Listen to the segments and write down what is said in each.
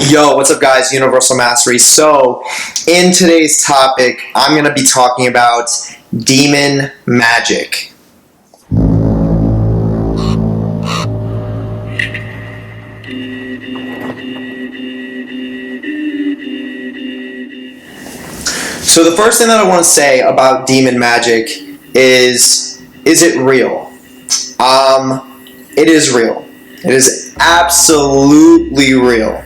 Yo, what's up guys, Universal Mastery. So, in today's topic, I'm going to be talking about demon magic. So the first thing that I want to say about demon magic is it real? It is real. It is absolutely real.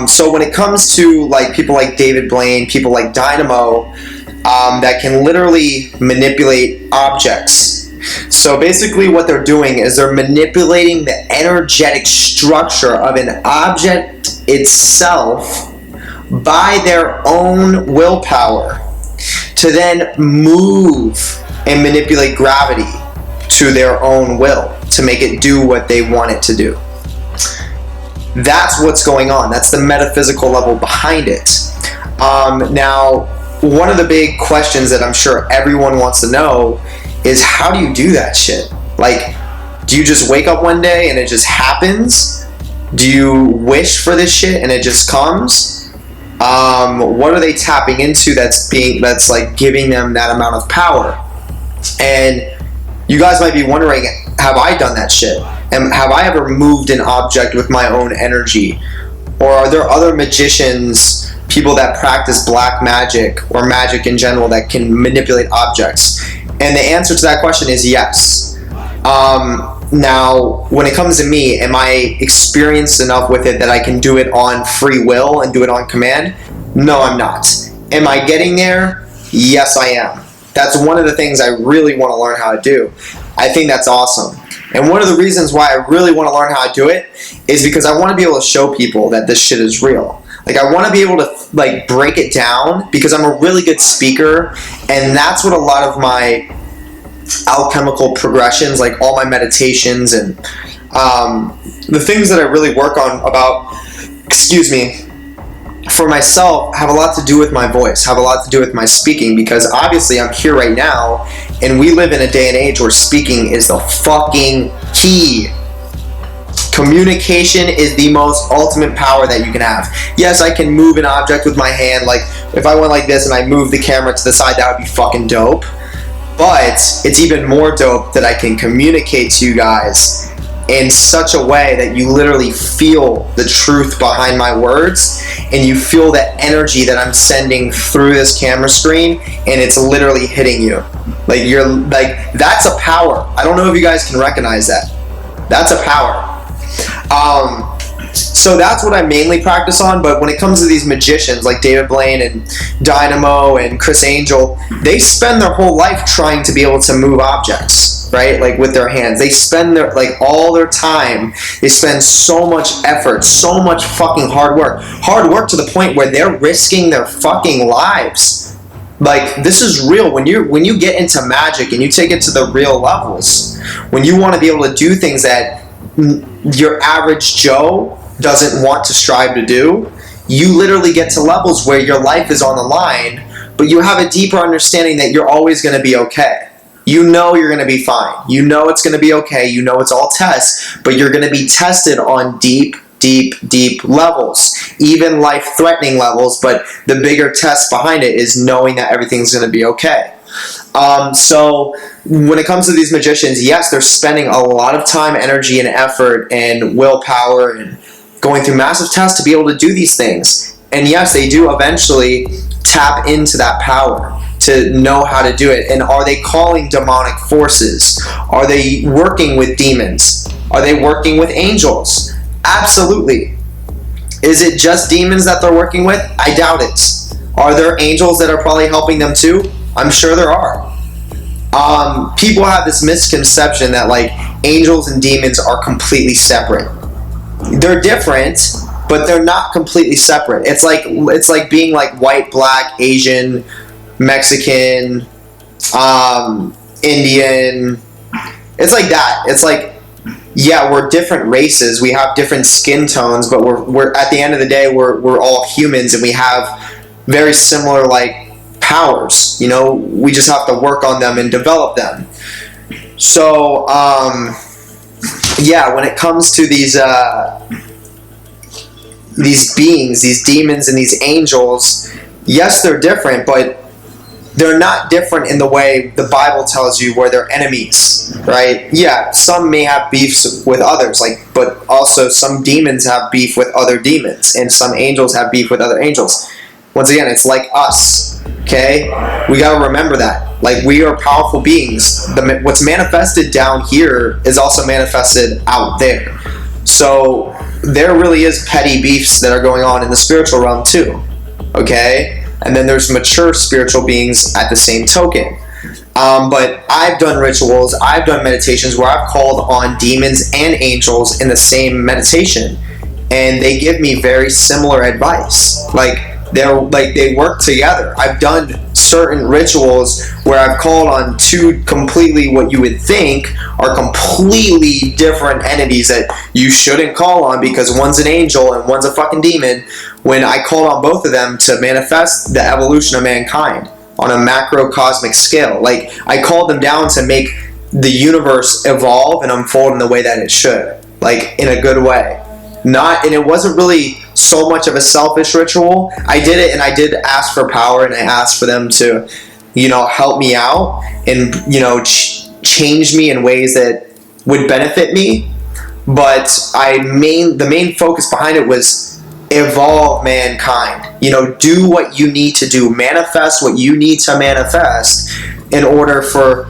So when it comes to like people like David Blaine, people like Dynamo, that can literally manipulate objects. So basically what they're doing is they're manipulating the energetic structure of an object itself by their own willpower to then move and manipulate gravity to their own will to make it do what they want it to do. That's what's going on. That's the metaphysical level behind it. Now, one of the big questions that I'm sure everyone wants to know is, how do you do that shit? Like, do you just wake up one day and it just happens? Do you wish for this shit and it just comes? What are they tapping into that's like giving them that amount of power? And you guys might be wondering, have I done that shit? And have I ever moved an object with my own energy? Or are there other magicians, people that practice black magic or magic in general, that can manipulate objects? And the answer to that question is yes. Now, when it comes to me, am I experienced enough with it that I can do it on free will and do it on command? No, I'm not. Am I getting there? Yes, I am. That's one of the things I really want to learn how to do. I think that's awesome. And one of the reasons why I really want to learn how to do it is because I want to be able to show people that this shit is real. Like, I want to be able to like break it down because I'm a really good speaker, and that's what a lot of my alchemical progressions, like all my meditations and the things that I really work on about, for myself, have a lot to do with my voice, have a lot to do with my speaking, because obviously I'm here right now and we live in a day and age where speaking is the fucking key. Communication is the most ultimate power that you can have. Yes, I can move an object with my hand, like if I went like this and I moved the camera to the side, that would be fucking dope. But it's even more dope that I can communicate to you guys in such a way that you literally feel the truth behind my words, and you feel that energy that I'm sending through this camera screen, and it's literally hitting you. Like, you're like, that's a power. I don't know if you guys can recognize that. That's a power. So that's what I mainly practice on. But when it comes to these magicians like David Blaine and Dynamo and Chris Angel, they spend their whole life trying to be able to move objects, right? Like with their hands. They spend their, like, all their time. They spend so much effort, so much fucking hard work. Hard work to the point where they're risking their fucking lives. Like, this is real. When you get into magic and you take it to the real levels, when you want to be able to do things that your average Joe doesn't want to strive to do, you literally get to levels where your life is on the line, but you have a deeper understanding that you're always going to be okay. You know you're going to be fine. You know it's going to be okay. You know it's all tests, but you're going to be tested on deep levels, even life-threatening levels, but the bigger test behind it is knowing that everything's going to be okay. So when it comes to these magicians, yes, they're spending a lot of time, energy, and effort and willpower and going through massive tests to be able to do these things. And yes, they do eventually tap into that power to know how to do it. And are they calling demonic forces? Are they working with demons? Are they working with angels? Absolutely. Is it just demons that they're working with? I doubt it. Are there angels that are probably helping them too? I'm sure there are. People have this misconception that like angels and demons are completely separate. They're different, but they're not completely separate. It's like being like white, black, Asian, Mexican, Indian. It's like that. It's like, yeah, we're different races. We have different skin tones, but we're at the end of the day, we're all humans, and we have very similar like powers. You know, we just have to work on them and develop them. So, yeah, when it comes to these beings, these demons and these angels, yes, they're different, but they're not different in the way the Bible tells you where they're enemies, right? Yeah, some may have beefs with others, but also some demons have beef with other demons, and some angels have beef with other angels. Once again, it's like us, okay? We gotta remember that. Like, we are powerful beings. What's manifested down here is also manifested out there. So there really is petty beefs that are going on in the spiritual realm too, okay? And then there's mature spiritual beings at the same token. But I've done rituals, I've done meditations where I've called on demons and angels in the same meditation, and they give me very similar advice. They work together. I've done certain rituals where I've called on two completely, what you would think are completely different entities that you shouldn't call on, because one's an angel and one's a fucking demon, when I called on both of them to manifest the evolution of mankind on a macrocosmic scale. Like, I called them down to make the universe evolve and unfold in the way that it should, like in a good way. And it wasn't really so much of a selfish ritual. I did it, and I did ask for power, and I asked for them to, help me out and, change me in ways that would benefit me. But the main focus behind it was evolve mankind. Do what you need to do. Manifest what you need to manifest in order for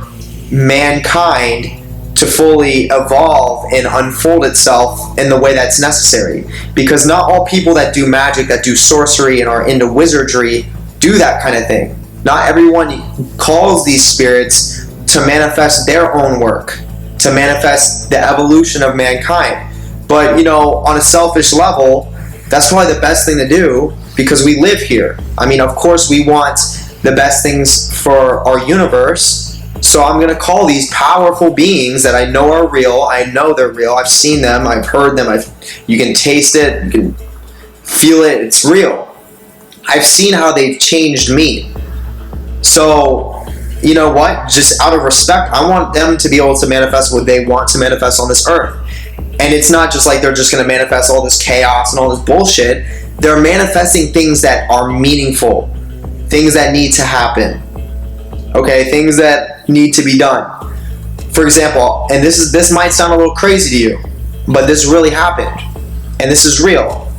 mankind to fully evolve and unfold itself in the way that's necessary. Because not all people that do magic, that do sorcery, and are into wizardry do that kind of thing. Not everyone calls these spirits to manifest their own work, to manifest the evolution of mankind. But, on a selfish level, that's probably the best thing to do, because we live here. I mean, of course we want the best things for our universe. So I'm going to call these powerful beings that I know are real. I know they're real. I've seen them. I've heard them. You can taste it. You can feel it. It's real. I've seen how they've changed me. So, you know what? Just out of respect, I want them to be able to manifest what they want to manifest on this earth. And it's not just like they're just going to manifest all this chaos and all this bullshit. They're manifesting things that are meaningful. Things that need to happen. Okay? Things that need to be done. For example, and this might sound a little crazy to you, but this really happened, and this is real.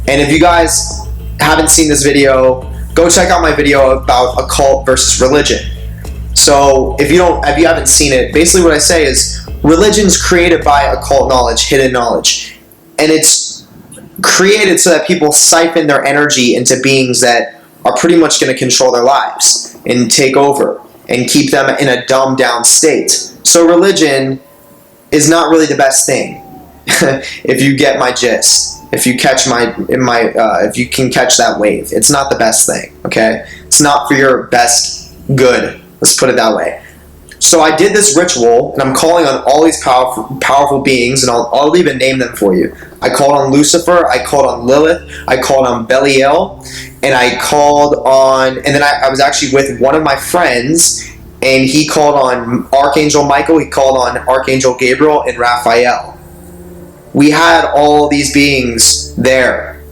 And if you guys haven't seen this video, go check out my video about occult versus religion. So if you haven't seen it, basically what I say is religion's created by occult knowledge, hidden knowledge, and it's created so that people siphon their energy into beings that are pretty much going to control their lives and take over and keep them in a dumbed down state. So religion is not really the best thing. If you get my gist, if you catch if you can catch that wave, it's not the best thing. Okay, it's not for your best good. Let's put it that way. So I did this ritual, and I'm calling on all these powerful beings, and I'll even name them for you. I called on Lucifer, I called on Lilith, I called on Belial, and I called on, and then I was actually with one of my friends, and he called on Archangel Michael, he called on Archangel Gabriel, and Raphael. We had all these beings there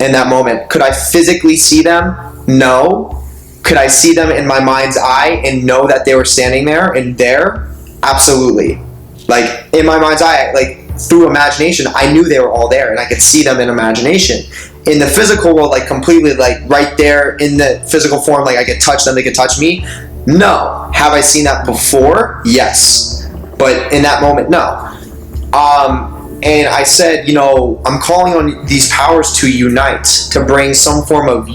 in that moment. Could I physically see them? No. Could I see them in my mind's eye and know that they were standing there and there? Absolutely. Like, in my mind's eye, like, through imagination, I knew they were all there, and I could see them in imagination. In the physical world, like, completely, like, right there in the physical form, like, I could touch them, they could touch me? No. Have I seen that before? Yes. But in that moment, no. And I said, I'm calling on these powers to unite, to bring some form of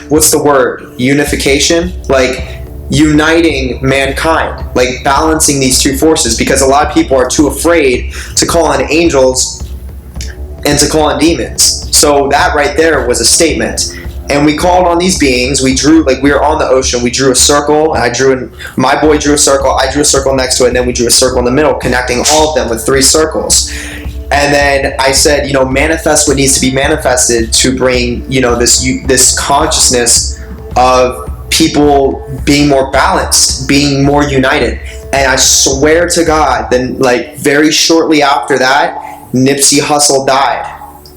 what's the word? Unification? Like, uniting mankind, like balancing these two forces, because a lot of people are too afraid to call on angels and to call on demons. So that right there was a statement. And we called on these beings. We drew, like, we were on the ocean. We drew a circle. And my boy drew a circle. I drew a circle next to it. And then we drew a circle in the middle, connecting all of them with 3 circles. And then I said, manifest what needs to be manifested to bring, this consciousness of people being more balanced, being more united. And I swear to God, then, like, very shortly after that, Nipsey Hussle died.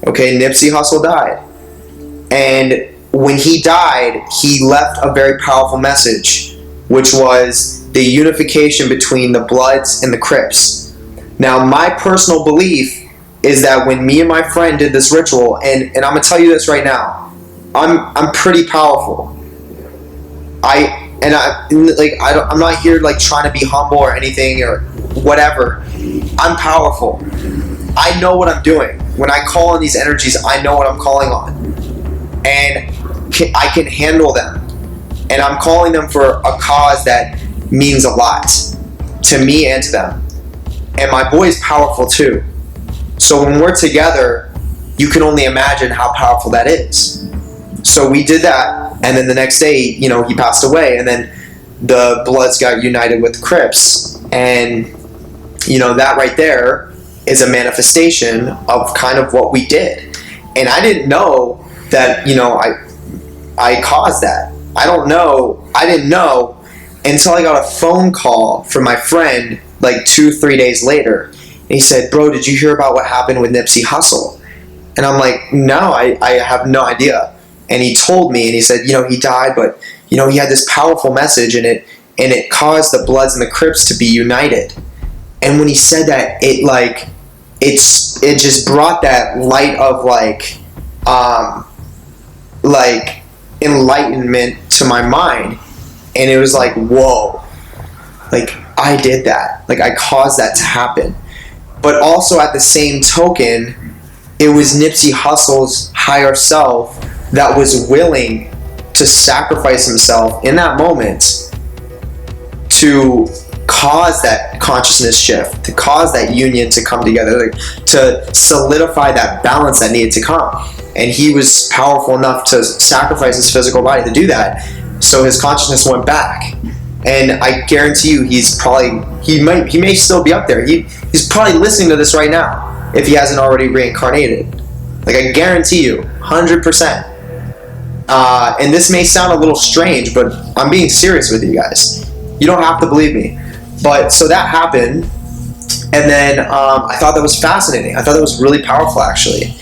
Okay, Nipsey Hussle died. And when he died, he left a very powerful message, which was the unification between the Bloods and the Crips. Now, my personal belief is that when me and my friend did this ritual, and I'm gonna tell you this right now, I'm pretty powerful. I'm not here like trying to be humble or anything or whatever. I'm powerful. I know what I'm doing. When I call on these energies, I know what I'm calling on, and I can handle them. And I'm calling them for a cause that means a lot to me and to them. And my boy's powerful too. So when we're together, you can only imagine how powerful that is. So we did that, and then the next day, he passed away, and then the Bloods got united with the Crips, and that right there is a manifestation of kind of what we did. And I didn't know that I caused that. I didn't know until I got a phone call from my friend like 2-3 days later. And he said, "Bro, did you hear about what happened with Nipsey Hussle?" And I'm like, "No, I have no idea." And he told me, and he said, he died, but he had this powerful message, and it caused the Bloods and the Crips to be united. And when he said that, it just brought that light of enlightenment to my mind. And it was like, whoa, I did that. I caused that to happen. But also at the same token, it was Nipsey Hussle's higher self that was willing to sacrifice himself in that moment to cause that consciousness shift, to cause that union to come together, to solidify that balance that needed to come. And he was powerful enough to sacrifice his physical body to do that. So his consciousness went back. And I guarantee you, he may still be up there. He's probably listening to this right now if he hasn't already reincarnated. I guarantee you, 100%. And this may sound a little strange, but I'm being serious with you guys. You don't have to believe me. But so that happened, and then I thought that was fascinating. I thought that was really powerful, actually.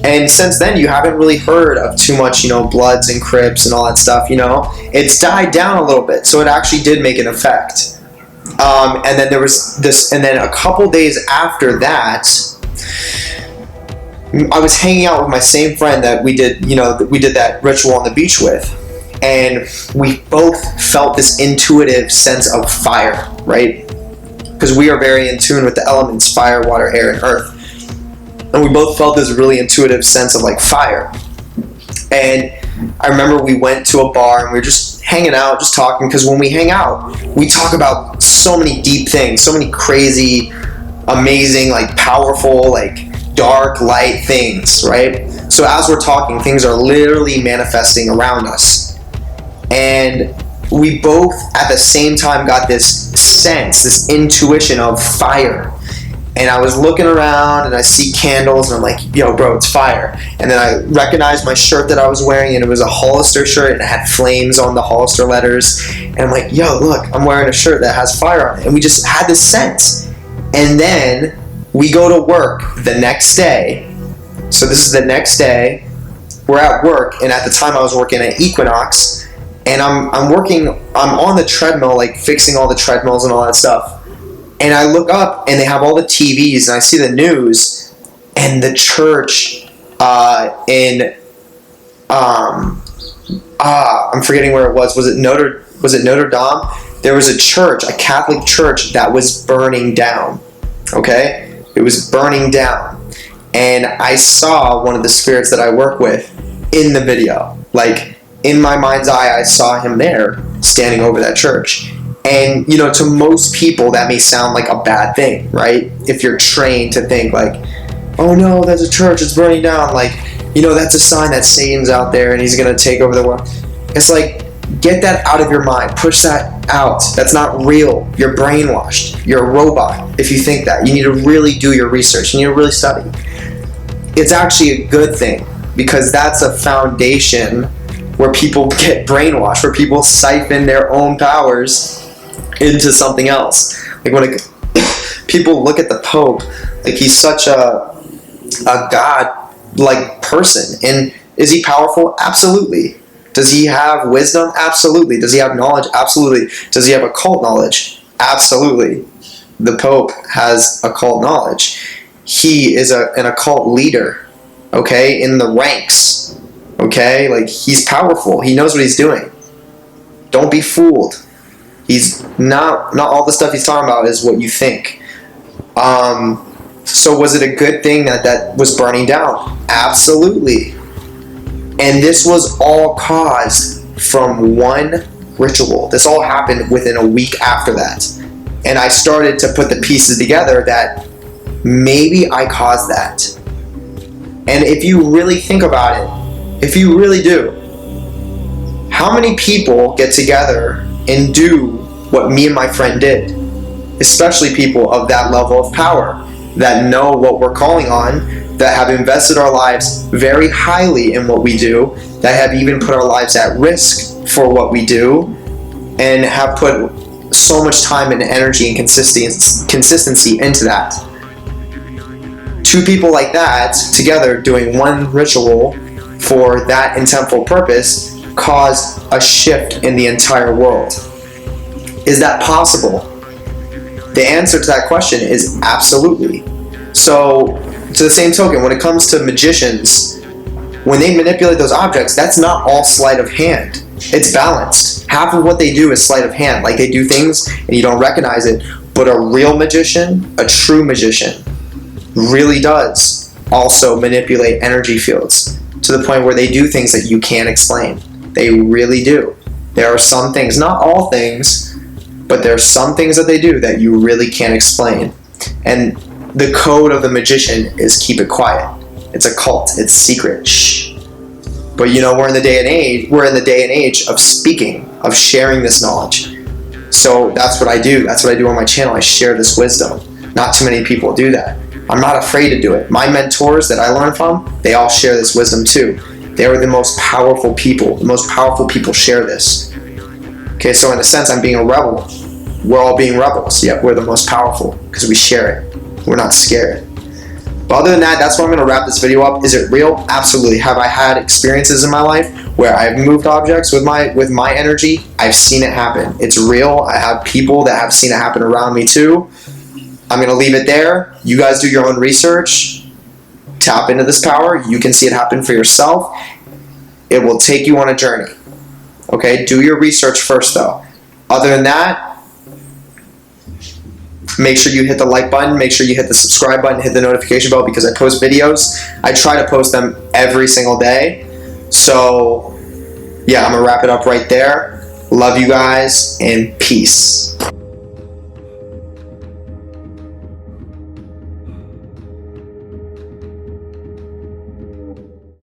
And since then, you haven't really heard of too much, Bloods and Crips and all that stuff. It's died down a little bit, so it actually did make an effect. And then there was this, and then a couple days after that, I was hanging out with my same friend that we did that ritual on the beach with, and we both felt this intuitive sense of fire, right? Because we are very in tune with the elements: fire, water, air, and earth. And we both felt this really intuitive sense of fire. And I remember we went to a bar and we were just hanging out, just talking, because when we hang out, we talk about so many deep things, so many crazy, amazing, powerful, dark, light things, right? So as we're talking, things are literally manifesting around us. And we both at the same time got this sense, this intuition of fire. And I was looking around and I see candles and I'm like, yo, bro, it's fire. And then I recognized my shirt that I was wearing, and it was a Hollister shirt and it had flames on the Hollister letters. And I'm like, yo, look, I'm wearing a shirt that has fire on it. And we just had this sense. And then we go to work the next day. So this is the next day. We're at work, and at the time I was working at Equinox, and I'm on the treadmill, fixing all the treadmills and all that stuff. And I look up, and they have all the TVs, and I see the news, and the church I'm forgetting where it was. Was it Notre Dame? There was a church, a Catholic church, that was burning down. Okay? It was burning down. And I saw one of the spirits that I work with in the video. In my mind's eye, I saw him there, standing over that church. And, to most people, that may sound like a bad thing, right? If you're trained to think oh no, there's a church, it's burning down. That's a sign that Satan's out there and he's going to take over the world. It's get that out of your mind. Push that out. That's not real. You're brainwashed. You're a robot if you think that. You need to really do your research. You need to really study. It's actually a good thing, because that's a foundation where people get brainwashed, where people siphon their own powers into something else. When people look at the Pope like he's such a God-like person. And is he powerful? Absolutely. Does he have wisdom? Absolutely. Does he have knowledge? Absolutely. Does he have occult knowledge? Absolutely. The Pope has occult knowledge. He is an occult leader, okay, in the ranks, okay? Like, he's powerful. He knows what he's doing. Don't be fooled. He's not all the stuff he's talking about is what you think. So was it a good thing that was burning down? Absolutely. And this was all caused from one ritual. This all happened within a week after that. And I started to put the pieces together that maybe I caused that. And if you really think about it, if you really do, how many people get together and do what me and my friend did? Especially people of that level of power that know what we're calling on, that have invested our lives very highly in what we do, that have even put our lives at risk for what we do, and have put so much time and energy and consistency into that. Two people like that together doing one ritual for that intentful purpose caused a shift in the entire world. Is that possible? The answer to that question is absolutely. So, to the same token, when it comes to magicians, when they manipulate those objects, that's not all sleight of hand. It's balanced. Half of what they do is sleight of hand. Like, they do things and you don't recognize it. But a real magician, a true magician, really does also manipulate energy fields to the point where they do things that you can't explain. They really do. There are some things, not all things, but there are some things that they do that you really can't explain. And the code of the magician is keep it quiet. It's a cult. It's secret. Shh. But we're in the day and age of speaking, of sharing this knowledge. So that's what I do. That's what I do on my channel. I share this wisdom. Not too many people do that. I'm not afraid to do it. My mentors that I learn from, they all share this wisdom too. They are the most powerful people. The most powerful people share this. Okay, so in a sense, I'm being a rebel. We're all being rebels, yet we're the most powerful because we share it. We're not scared. But other than that, that's where I'm going to wrap this video up. Is it real? Absolutely. Have I had experiences in my life where I've moved objects with my energy? I've seen it happen. It's real. I have people that have seen it happen around me too. I'm going to leave it there. You guys do your own research. Tap into this power. You can see it happen for yourself. It will take you on a journey. Okay? Do your research first though. Other than that, make sure you hit the like button, make sure you hit the subscribe button, hit the notification bell because I post videos. I try to post them every single day. So, yeah, I'm going to wrap it up right there. Love you guys and peace.